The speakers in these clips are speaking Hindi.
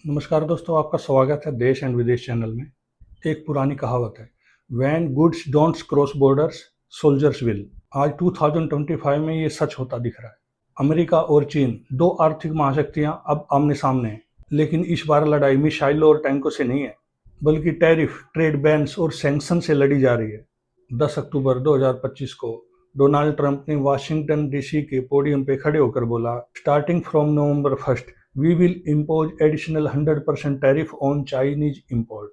नमस्कार दोस्तों, आपका स्वागत है देश एंड विदेश चैनल में। एक पुरानी कहावत है, when goods don't cross borders soldiers will. आज 2025 में ये सच होता दिख रहा है। अमेरिका और चीन, दो आर्थिक महाशक्तियां अब आमने सामने हैं, लेकिन इस बार लड़ाई मिसाइलों और टैंकों से नहीं है, बल्कि टैरिफ, ट्रेड बैन्स और सैंक्शन से लड़ी जा रही है। 10 अक्टूबर 2025 को डोनाल्ड ट्रंप ने वाशिंगटन डीसी के पोडियम पे खड़े होकर बोला, starting from November 1 we will impose additional 100% tariff on Chinese import.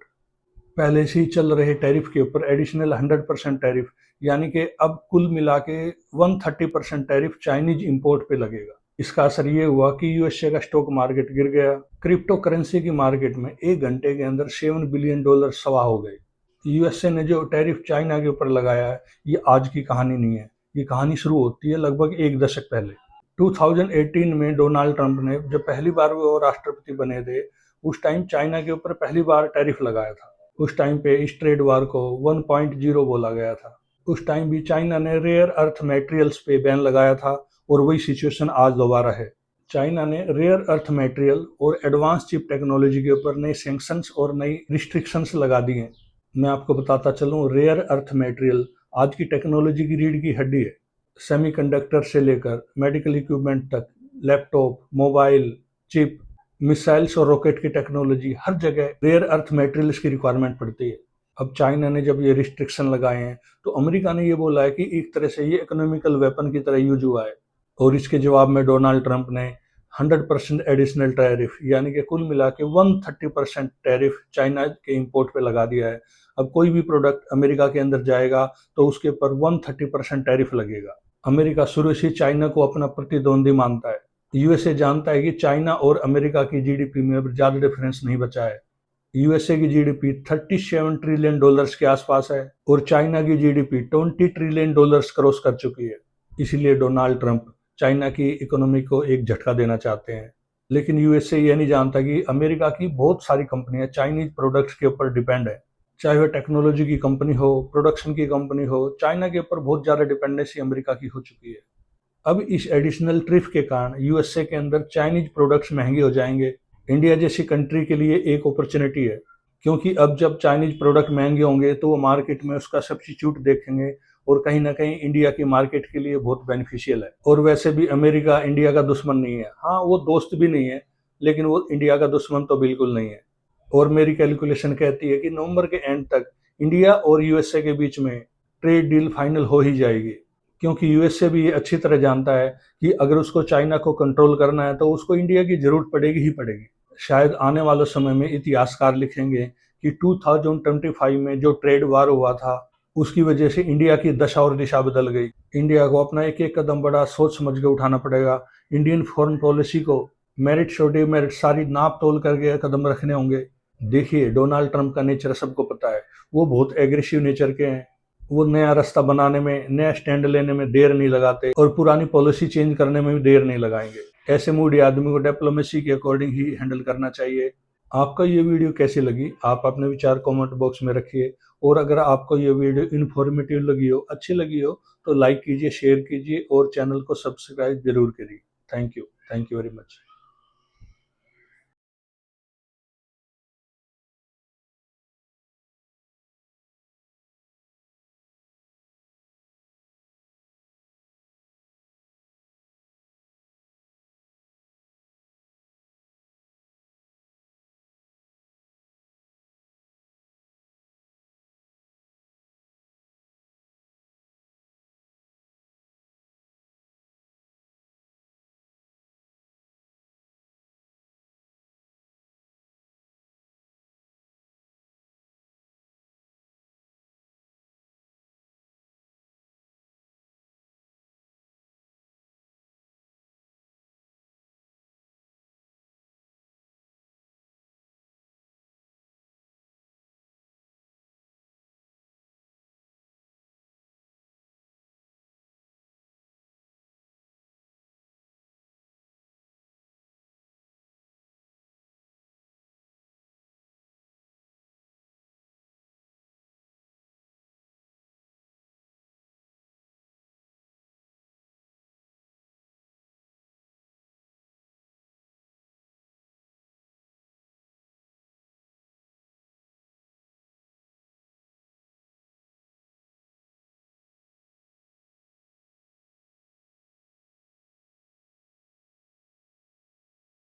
पहले से ही चल रहे टैरिफ के ऊपर एडिशनल 100% टैरिफ, यानी कि अब कुल मिला के 130% टैरिफ चाइनीज इम्पोर्ट पे लगेगा। इसका असर ये हुआ कि यूएसए का स्टॉक मार्केट गिर गया। क्रिप्टो करेंसी की मार्केट में एक घंटे के अंदर $7 बिलियन सवा हो गए। यूएसए ने जो टैरिफ चाइना के ऊपर लगाया है, ये आज की कहानी नहीं है। ये कहानी शुरू होती है लगभग एक दशक पहले। 2018 में डोनाल्ड ट्रंप ने जब पहली बार वो राष्ट्रपति बने थे, उस टाइम चाइना के ऊपर पहली बार टैरिफ लगाया था। उस टाइम पे इस ट्रेड वार को 1.0 बोला गया था। उस टाइम भी चाइना ने रेयर अर्थ मटेरियल्स पे बैन लगाया था और वही सिचुएशन आज दोबारा है। चाइना ने रेयर अर्थ मटेरियल और एडवांस चिप टेक्नोलॉजी के ऊपर नए सैंक्शंस और नई रिस्ट्रिक्शंस लगा दी हैं। मैं आपको बताता चलूँ, रेयर अर्थ मटेरियल आज की टेक्नोलॉजी की रीढ़ की हड्डी है। सेमीकंडक्टर से लेकर मेडिकल इक्विपमेंट तक, लैपटॉप, मोबाइल, चिप, मिसाइल्स और रॉकेट की टेक्नोलॉजी, हर जगह रेयर अर्थ मटेरियल्स की रिक्वायरमेंट पड़ती है। अब चाइना ने जब ये रिस्ट्रिक्शन लगाए हैं, तो अमेरिका ने ये बोला है कि एक तरह से ये इकोनॉमिकल वेपन की तरह यूज हुआ है। और इसके जवाब में डोनाल्ड ट्रंप ने 100% एडिशनल टैरिफ, यानी कि कुल मिला के 130% टैरिफ चाइना के इंपोर्ट पे लगा दिया है। अब कोई भी प्रोडक्ट अमेरिका के अंदर जाएगा तो उसके ऊपर 130% टैरिफ लगेगा। अमेरिका शुरू से चाइना को अपना प्रतिद्वंदी मानता है। यूएसए जानता है कि चाइना और अमेरिका की जीडीपी में अब ज्यादा डिफरेंस नहीं बचा है। यूएसए की जीडीपी 37 ट्रिलियन डॉलर्स के आसपास है और चाइना की जीडीपी 20 ट्रिलियन डॉलर्स क्रॉस कर चुकी है। इसलिए डोनाल्ड ट्रंप चाइना की इकोनॉमी को एक झटका देना चाहते हैं। लेकिन यूएसए ये नहीं जानता कि अमेरिका की बहुत सारी कंपनियां चाइनीज प्रोडक्ट्स के ऊपर डिपेंड है। चाहे वह टेक्नोलॉजी की कंपनी हो, प्रोडक्शन की कंपनी हो, चाइना के ऊपर बहुत ज़्यादा डिपेंडेंसी अमेरिका की हो चुकी है। अब इस एडिशनल ट्रिफ के कारण यूएसए के अंदर चाइनीज प्रोडक्ट्स महंगे हो जाएंगे। इंडिया जैसी कंट्री के लिए एक अपॉर्चुनिटी है, क्योंकि अब जब चाइनीज प्रोडक्ट महंगे होंगे तो वो मार्केट में उसका सब्स्टिट्यूट देखेंगे और कहीं ना कहीं इंडिया की मार्केट के लिए बहुत बेनिफिशियल है। और वैसे भी अमेरिका इंडिया का दुश्मन नहीं है। हाँ, वो दोस्त भी नहीं है, लेकिन वो इंडिया का दुश्मन तो बिल्कुल नहीं है। और मेरी कैलकुलेशन कहती है कि नवंबर के एंड तक इंडिया और यूएसए के बीच में ट्रेड डील फाइनल हो ही जाएगी, क्योंकि यूएसए भी ये अच्छी तरह जानता है कि अगर उसको चाइना को कंट्रोल करना है तो उसको इंडिया की जरूरत पड़ेगी ही पड़ेगी। शायद आने वाले समय में इतिहासकार लिखेंगे कि 2025 में जो ट्रेड वार हुआ था, उसकी वजह से इंडिया की दशा और दिशा बदल गई। इंडिया को अपना एक एक कदम बड़ा सोच समझ के उठाना पड़ेगा। इंडियन फॉरेन पॉलिसी को मेरिट और डिमेरिट सारी नाप तोल करके कदम रखने होंगे। देखिए, डोनाल्ड ट्रंप का नेचर सबको पता है। वो बहुत एग्रेसिव नेचर के हैं। वो नया रास्ता बनाने में, नया स्टैंड लेने में देर नहीं लगाते और पुरानी पॉलिसी चेंज करने में भी देर नहीं लगाएंगे। ऐसे मूडी आदमी को डिप्लोमेसी के अकॉर्डिंग ही हैंडल करना चाहिए। आपका ये वीडियो कैसी लगी, आप अपने विचार कमेंट बॉक्स में रखिए। और अगर आपको ये वीडियो इन्फॉर्मेटिव लगी हो, अच्छी लगी हो, तो लाइक कीजिए, शेयर कीजिए और चैनल को सब्सक्राइब जरूर करिए। Thank you very much.